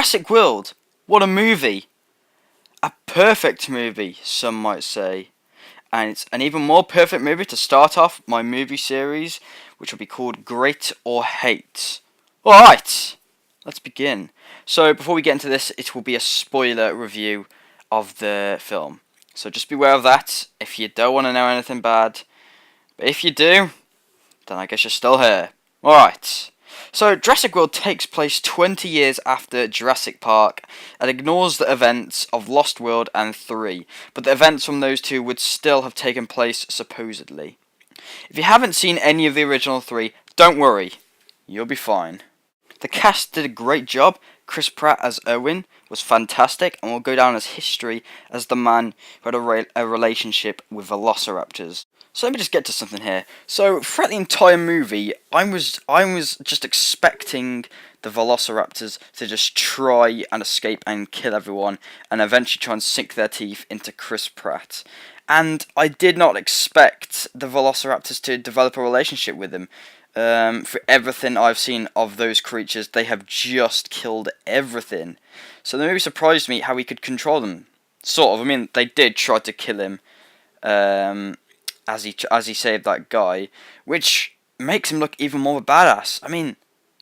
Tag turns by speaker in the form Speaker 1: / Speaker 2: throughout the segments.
Speaker 1: Jurassic World. What a movie. A perfect movie, some might say. And it's an even more perfect movie to start off my movie series, which will be called Great or Hate. Alright, let's begin. So, before we get into this, it will be a spoiler review of the film. So just beware of that if you don't want to know anything bad. But if you do, then I guess you're still here. Alright. So, Jurassic World takes place 20 years after Jurassic Park and ignores the events of Lost World and 3, but the events from those two would still have taken place supposedly. If you haven't seen any of the original 3, don't worry, you'll be fine. The cast did a great job. Chris Pratt as Owen was fantastic and will go down as history as the man who had a relationship with velociraptors. So let me just get to something here. So throughout the entire movie, I was just expecting the velociraptors to just try and escape and kill everyone, and eventually try and sink their teeth into Chris Pratt. And I did not expect the velociraptors to develop a relationship with him. For everything I've seen of those creatures, they have just killed everything. So the movie surprised me how he could control them. Sort of. I mean, they did try to kill him. As he saved that guy, which makes him look even more of a badass. I mean,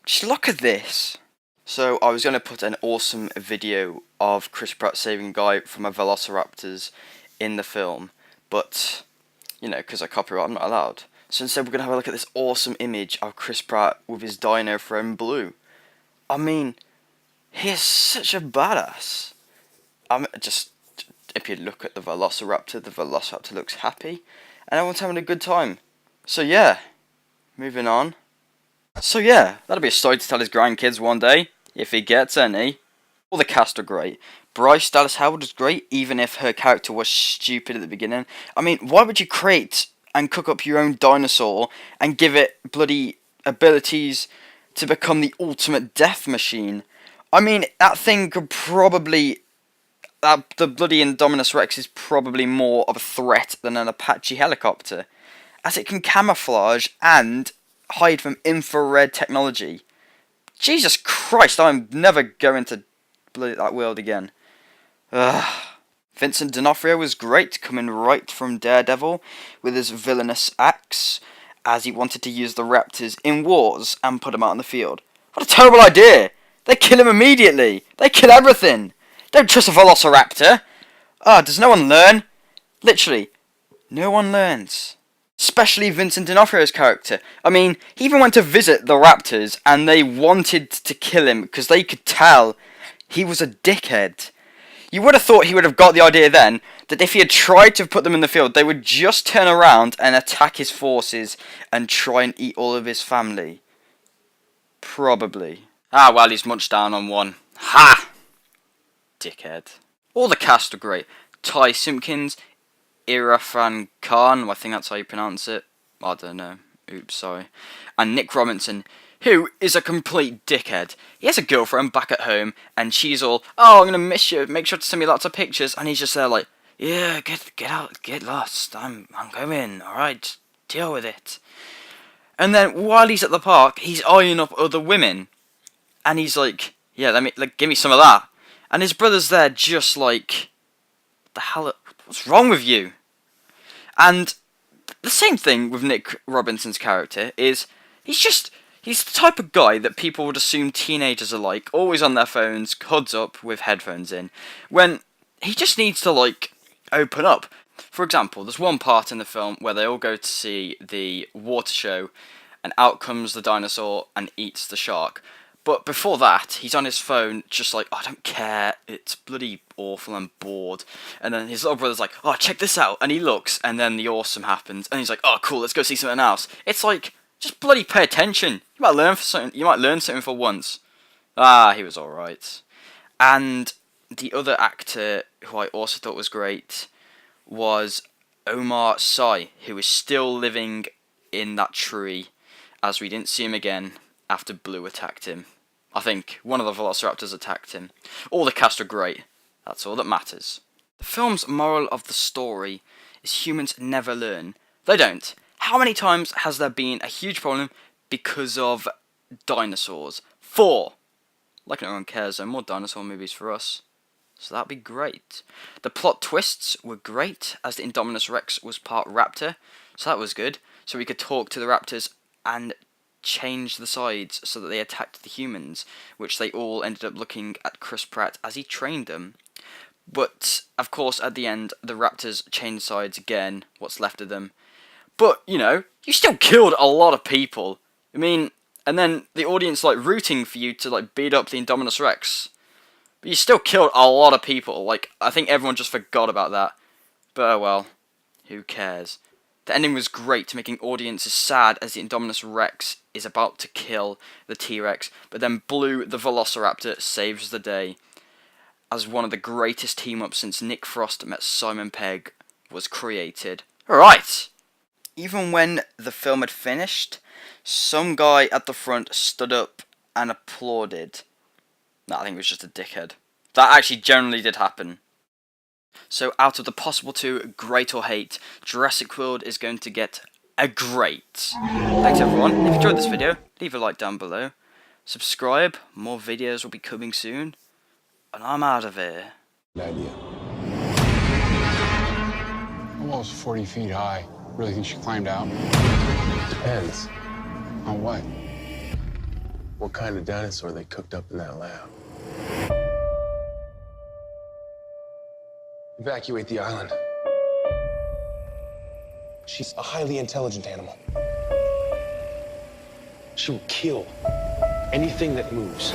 Speaker 1: just look at this. So I was going to put an awesome video of Chris Pratt saving a guy from a velociraptors in the film, but you know, because of copyright, I'm not allowed. So instead, we're going to have a look at this awesome image of Chris Pratt with his dino friend Blue. I mean, he is such a badass. If you look at the velociraptor looks happy. And everyone's having a good time. So yeah, moving on. So yeah, that'll be a story to tell his grandkids one day, if he gets any. All the cast are great. Bryce Dallas Howard was great, even if her character was stupid at the beginning. I mean, why would you create and cook up your own dinosaur and give it bloody abilities to become the ultimate death machine? I mean, that thing could probably... the bloody Indominus Rex is probably more of a threat than an Apache helicopter, as it can camouflage and hide from infrared technology. Jesus Christ, I'm never going to bloody that world again. Ugh. Vincent D'Onofrio was great, coming right from Daredevil with his villainous axe, as he wanted to use the raptors in wars and put them out on the field. What a terrible idea! They kill him immediately! They kill everything! Don't trust a velociraptor! Does no one learn? Literally, no one learns. Especially Vincent D'Onofrio's character. I mean, he even went to visit the raptors and they wanted to kill him because they could tell he was a dickhead. You would have thought he would have got the idea then that if he had tried to put them in the field, they would just turn around and attack his forces and try and eat all of his family. Probably. Well, he's munched down on one. Ha! Dickhead. All the cast are great. Ty Simpkins, Irfan Khan, I think that's how you pronounce it. I don't know. Oops, sorry. And Nick Robinson, who is a complete dickhead. He has a girlfriend back at home, and she's all, I'm gonna miss you, make sure to send me lots of pictures, and he's just there like, yeah, get out, get lost, I'm going, alright, deal with it. And then, while he's at the park, he's eyeing up other women, and he's like, yeah, give me some of that. And his brother's there just like, the hell, what's wrong with you? And the same thing with Nick Robinson's character is, he's the type of guy that people would assume teenagers are like, always on their phones, hoods up with headphones in, when he just needs to like, open up. For example, there's one part in the film where they all go to see the water show, and out comes the dinosaur and eats the shark. But before that, he's on his phone, just like, I don't care, it's bloody awful, I'm bored. And then his little brother's like, check this out. And he looks, and then the awesome happens. And he's like, cool, let's go see something else. It's like, just bloody pay attention. You might learn something for once. He was alright. And the other actor, who I also thought was great, was Omar Sy, who is still living in that tree, as we didn't see him again after Blue attacked him. I think one of the velociraptors attacked him. All the cast are great. That's all that matters. The film's moral of the story is humans never learn. They don't. How many times has there been a huge problem because of dinosaurs? 4. Like no one cares, though. More dinosaur movies for us. So that'd be great. The plot twists were great, as the Indominus Rex was part raptor, so that was good. So we could talk to the raptors and change the sides so that they attacked the humans, which they all ended up looking at Chris Pratt as he trained them. But, of course, at the end, the raptors changed sides again, what's left of them. But, you know, you still killed a lot of people. I mean, and then the audience, like, rooting for you to, like, beat up the Indominus Rex. But you still killed a lot of people. Like, I think everyone just forgot about that. But, oh well, who cares? The ending was great, making audiences sad as the Indominus Rex is about to kill the T-Rex, but then Blue the Velociraptor saves the day as one of the greatest team-ups since Nick Frost met Simon Pegg was created. Alright! Even when the film had finished, some guy at the front stood up and applauded. No, I think it was just a dickhead. That actually generally did happen. So out of the possible two, great or hate, Jurassic World is going to get a great. Thanks everyone. If you enjoyed this video, leave a like down below. Subscribe, more videos will be coming soon. And I'm out of here.
Speaker 2: Good idea. The wall's 40 feet high. Really think she climbed out?
Speaker 3: Depends.
Speaker 2: On what?
Speaker 3: What kind of dinosaur they cooked up in that lab. Evacuate the island. She's a highly intelligent animal. She will kill anything that moves.